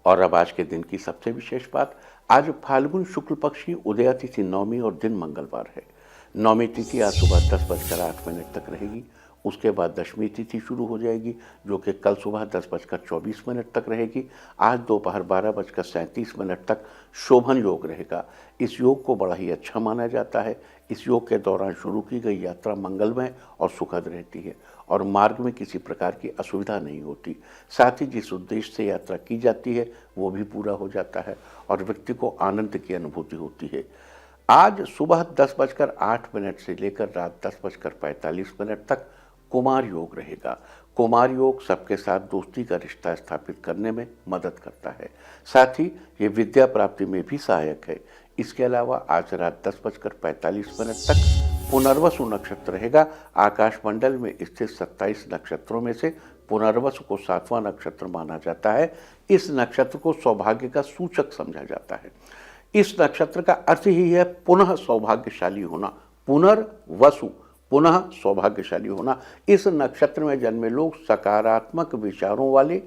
और अब आज के दिन की सबसे विशेष बात, आज फाल्गुन शुक्ल पक्ष की उदया तिथि नवमी और दिन मंगलवार है। नवमी तिथि आज सुबह 10:08 तक रहेगी। उसके बाद दशमी तिथि शुरू हो जाएगी जो कि कल सुबह 10:24 तक रहेगी। आज दोपहर 12:37 तक शोभन योग रहेगा। इस योग को बड़ा ही अच्छा माना जाता है। इस योग के दौरान शुरू की गई यात्रा मंगलमय और सुखद रहती है और मार्ग में किसी प्रकार की असुविधा नहीं होती। साथ ही जिस उद्देश्य से यात्रा की जाती है वो भी पूरा हो जाता है और व्यक्ति को आनंद की अनुभूति होती है। आज सुबह 10:08 से लेकर रात 10:45 तक कुमार योग रहेगा। कुमार योग सबके साथ दोस्ती का रिश्ता स्थापित करने में मदद करता है। साथ ही ये विद्या प्राप्ति में भी सहायक है। इसके अलावा आज रात 10:45 तक पुनर्वसु नक्षत्र रहेगा। आकाशमंडल में स्थित 27 नक्षत्रों में से पुनर्वसु को 7वां नक्षत्र माना जाता है। इस नक्षत्र को सौभाग्य का सूचक समझा जाता है। इस नक्षत्र का अर्थ ही है पुनः सौभाग्यशाली होना। पुनर्वसु, पुनः सौभाग्यशाली होना। इस नक्षत्र में जन्मे लोग सकारात्मक विचारों वाले,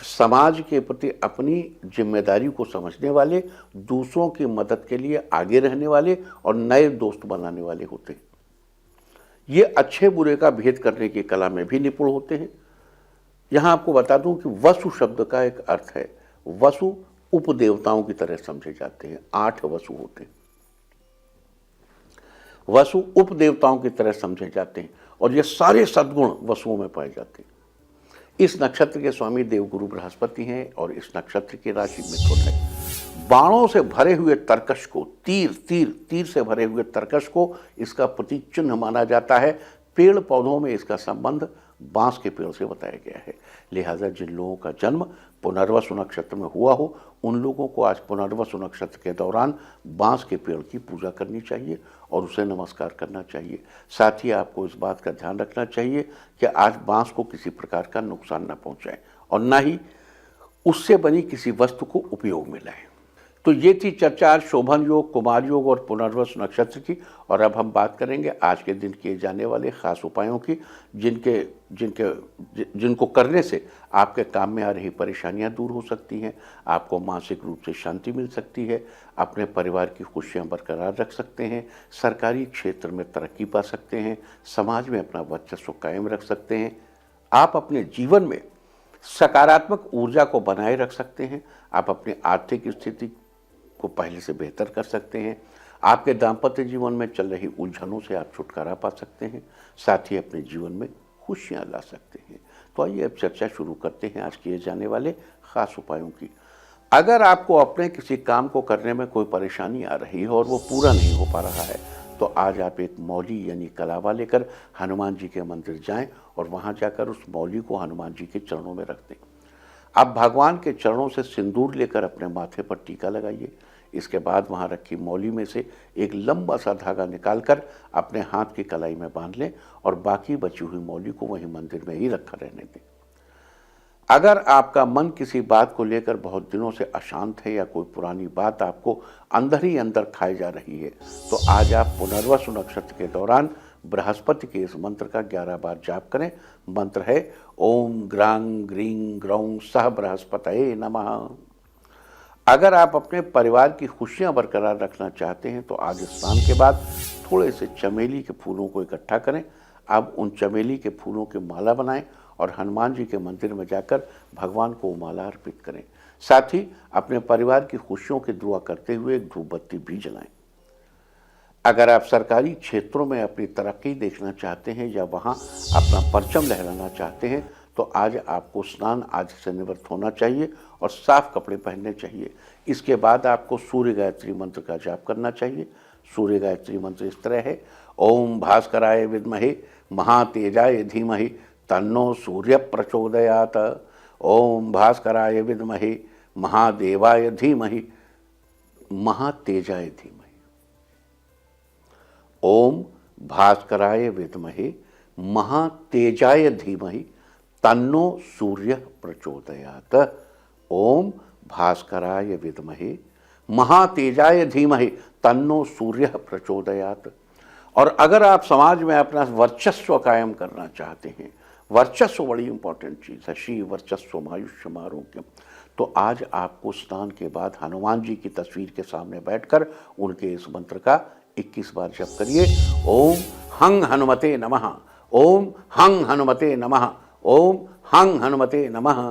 समाज के प्रति अपनी जिम्मेदारी को समझने वाले, दूसरों की मदद के लिए आगे रहने वाले और नए दोस्त बनाने वाले होते हैं। ये अच्छे बुरे का भेद करने की कला में भी निपुण होते हैं। यहाँ आपको बता दूं कि वसु शब्द का एक अर्थ है, वसु उपदेवताओं की तरह समझे जाते हैं। 8 वसु होते हैं। वसु उपदेवताओं की तरह समझे जाते हैं और ये सारे सद्गुण वसुओं में पाए जाते हैं। इस नक्षत्र के स्वामी देवगुरु बृहस्पति हैं और इस नक्षत्र की राशि मिथुन है। बाणों से भरे हुए तरकश को, तीर से भरे हुए तरकश को इसका प्रतीक चिन्ह माना जाता है। पेड़ पौधों में इसका संबंध बांस के पेड़ से बताया गया है। लिहाजा जिन लोगों का जन्म पुनर्वसु नक्षत्र में हुआ हो उन लोगों को आज पुनर्वसु नक्षत्र के दौरान बांस के पेड़ की पूजा करनी चाहिए और उसे नमस्कार करना चाहिए। साथ ही आपको इस बात का ध्यान रखना चाहिए कि आज बांस को किसी प्रकार का नुकसान न पहुंचाएं और न ही उससे बनी किसी वस्तु को उपयोग में लाएं। तो ये थी चर्चा आज शोभन योग, कुमार योग और पुनर्वसु नक्षत्र की। और अब हम बात करेंगे आज के दिन किए जाने वाले खास उपायों की, जिनको करने से आपके काम में आ रही परेशानियां दूर हो सकती हैं, आपको मानसिक रूप से शांति मिल सकती है, अपने परिवार की खुशियां बरकरार रख सकते हैं, सरकारी क्षेत्र में तरक्की पा सकते हैं, समाज में अपना वर्चस्व कायम रख सकते हैं, आप अपने जीवन में सकारात्मक ऊर्जा को बनाए रख सकते हैं, आप अपनी आर्थिक स्थिति को पहले से बेहतर कर सकते हैं, आपके दाम्पत्य जीवन में चल रही उलझनों से आप छुटकारा पा सकते हैं, साथ ही अपने जीवन में खुशियां ला सकते हैं। तो आइए अब चर्चा शुरू करते हैं आज किए जाने वाले खास उपायों की। अगर आपको अपने किसी काम को करने में कोई परेशानी आ रही है और वो पूरा नहीं हो पा रहा है तो आज आप एक मौली यानी कलावा लेकर हनुमान जी के मंदिर जाएं और वहां जाकर उस मौली को हनुमान जी के चरणों में रख दें। आप भगवान के चरणों से सिंदूर लेकर अपने माथे पर टीका लगाइए। इसके बाद वहां रखी मौली में से एक लंबा सा धागा निकालकर अपने हाथ की कलाई में बांध लें और बाकी बची हुई मौली को वहीं मंदिर में ही रखा रहने दें। अगर आपका मन किसी बात को लेकर बहुत दिनों से अशांत है या कोई पुरानी बात आपको अंदर ही अंदर खाई जा रही है तो आज आप पुनर्वसु नक्षत्र के दौरान बृहस्पति के इस मंत्र का 11 बार जाप करें। मंत्र है ओम ग्रां ग्रीं ग्रौं सह बृहस्पतये नमः। अगर आप अपने परिवार की खुशियां बरकरार रखना चाहते हैं तो आज स्नान के बाद थोड़े से चमेली के फूलों को इकट्ठा करें। अब उन चमेली के फूलों की माला बनाएं और हनुमान जी के मंदिर में जाकर भगवान को माला अर्पित करें। साथ ही अपने परिवार की खुशियों की दुआ करते हुए एक धूप बत्ती भी जलाएं। अगर आप सरकारी क्षेत्रों में अपनी तरक्की देखना चाहते हैं या वहां अपना परचम लहराना चाहते हैं तो आज आपको स्नान आदि से निवृत्त होना चाहिए और साफ कपड़े पहनने चाहिए। इसके बाद आपको सूर्य गायत्री मंत्र का जाप करना चाहिए। सूर्य गायत्री मंत्र इस तरह है, ओम भास्कराय विद्महे महातेजाय धीमहि तन्नो सूर्य प्रचोदयात। ओम भास्कराय विद्महे महादेवाय धीमहि महातेजाय धीमहि। ओम भास्कराय विद्महे महातेजाय धीमहि तन्नो सूर्य प्रचोदयात। ओम भास्कराय विद्महे महातेजाय धीमहि तन्नो सूर्य प्रचोदयात। और अगर आप समाज में अपना वर्चस्व कायम करना चाहते हैं, वर्चस्व बड़ी इंपॉर्टेंट चीज़ है। श्री वर्चस्व आयुष्यम आरोग्यम। तो आज आपको स्नान के बाद हनुमान जी की तस्वीर के सामने बैठकर उनके इस मंत्र का 21 बार जप करिए। ओम हंग हनुमते नमः, ओम हंग हनुमते नमः, ओम हंग हनुमते नमः।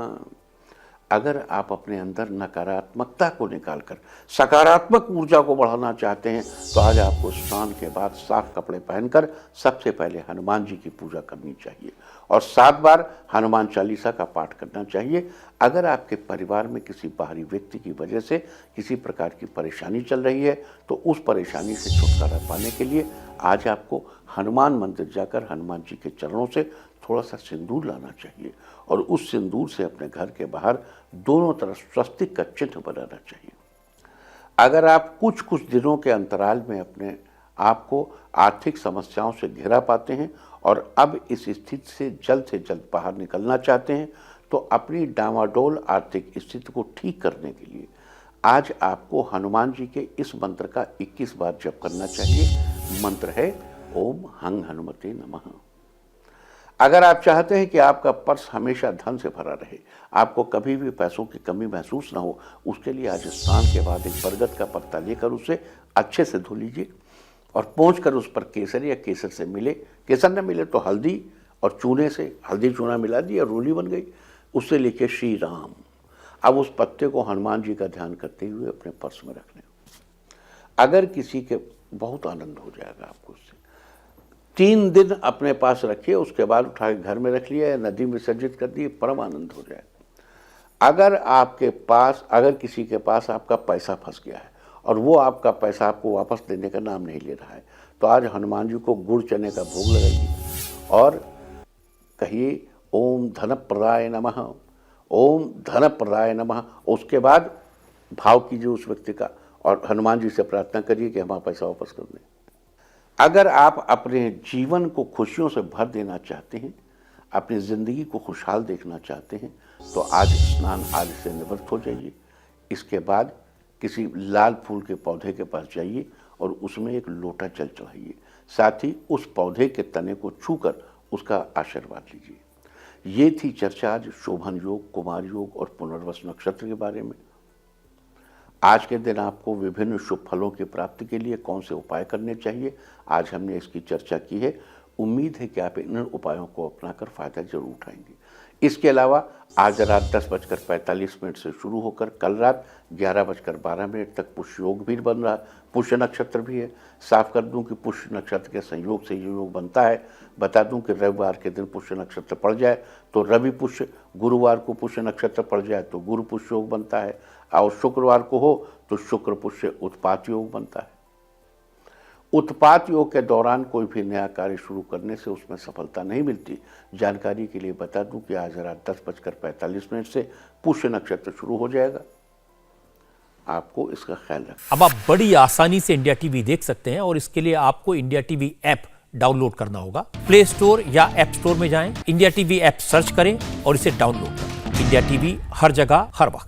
अगर आप अपने अंदर नकारात्मकता को निकालकर सकारात्मक ऊर्जा को बढ़ाना चाहते हैं तो आज आपको स्नान के बाद साफ कपड़े पहनकर सबसे पहले हनुमान जी की पूजा करनी चाहिए और 7 बार हनुमान चालीसा का पाठ करना चाहिए। अगर आपके परिवार में किसी बाहरी व्यक्ति की वजह से किसी प्रकार की परेशानी चल रही है तो उस परेशानी से छुटकारा पाने के लिए आज आपको हनुमान मंदिर जाकर हनुमान जी के चरणों से थोड़ा सा सिंदूर लाना चाहिए और उस सिंदूर से अपने घर के बाहर दोनों तरफ स्वस्तिक का चिन्ह बनाना चाहिए। अगर आप कुछ कुछ दिनों के अंतराल में अपने आप को आर्थिक समस्याओं से घिरा पाते हैं और अब इस स्थिति से जल्द बाहर निकलना चाहते हैं तो अपनी डामाडोल आर्थिक स्थिति को ठीक करने के लिए आज आपको हनुमान जी के इस मंत्र का 21 बार जप करना चाहिए। मंत्र है ओम हंग हनुमते नमः। अगर आप चाहते हैं कि आपका पर्स हमेशा धन से भरा रहे, आपको कभी भी पैसों की कमी महसूस ना हो, उसके लिए आज स्नान के बाद एक बरगद का पत्ता लेकर उसे अच्छे से धो लीजिए और पोंछकर उस पर केसर या केसर से मिले, केसर न मिले तो हल्दी और चूने से हल्दी चूना मिला दिया, रोली बन गई, उससे लिखे श्री राम। अब उस पत्ते को हनुमान जी का ध्यान करते हुए अपने पर्स में रख लें। अगर किसी के बहुत आनंद हो जाएगा आपको उससे। 3 दिन अपने पास रखिए, उसके बाद उठा के घर में रख लिया या नदी में विसर्जित कर दिए, परम आनंद हो जाएगा। अगर किसी के पास आपका पैसा फंस गया है और वो आपका पैसा आपको वापस देने का नाम नहीं ले रहा है तो आज हनुमान जी को गुड़ चने का भोग लगाइए और कहिए ओम धनप्रदाय नमः, ओम धनप्रदाय नमः। उसके बाद भाव कीजिए उस व्यक्ति का और हनुमान जी से प्रार्थना करिए कि हमारा पैसा वापस कर दें। अगर आप अपने जीवन को खुशियों से भर देना चाहते हैं, अपनी ज़िंदगी को खुशहाल देखना चाहते हैं तो आज स्नान आदि से निवृत्त हो जाइए। इसके बाद किसी लाल फूल के पौधे के पास जाइए और उसमें एक लोटा जल चढ़ाइए, साथ ही उस पौधे के तने को छूकर उसका आशीर्वाद लीजिए। ये थी चर्चा आज शोभन योग, कुमार योग और पुनर्वस नक्षत्र के बारे में। आज के दिन आपको विभिन्न शुभ फलों की प्राप्ति के लिए कौन से उपाय करने चाहिए, आज हमने इसकी चर्चा की है। उम्मीद है कि आप इन उपायों को अपनाकर फायदा जरूर उठाएंगे। इसके अलावा आज रात 10:45 से शुरू होकर कल रात 11:12 तक पुष्य योग भी बन रहा, पुष्य नक्षत्र भी है। साफ कर दूं कि पुष्य नक्षत्र के संयोग से ये योग बनता है। बता दूं कि रविवार के दिन पुष्य नक्षत्र पड़ जाए तो रवि पुष्य, गुरुवार को पुष्य नक्षत्र पड़ जाए तो गुरु पुष्य योग बनता है और शुक्रवार को हो तो शुक्र पुष्य उत्पात योग बनता है। उत्पात योग के दौरान कोई भी नया कार्य शुरू करने से उसमें सफलता नहीं मिलती। जानकारी के लिए बता दूं कि आज रात 10:45 से पुष्य नक्षत्र शुरू हो जाएगा। आपको इसका ख्याल रखना। अब आप बड़ी आसानी से इंडिया टीवी देख सकते हैं और इसके लिए आपको इंडिया टीवी ऐप डाउनलोड करना होगा। प्ले स्टोर या ऐप स्टोर में जाएं, इंडिया टीवी ऐप सर्च करें और इसे डाउनलोड करें। इंडिया टीवी हर जगह हर वक्त।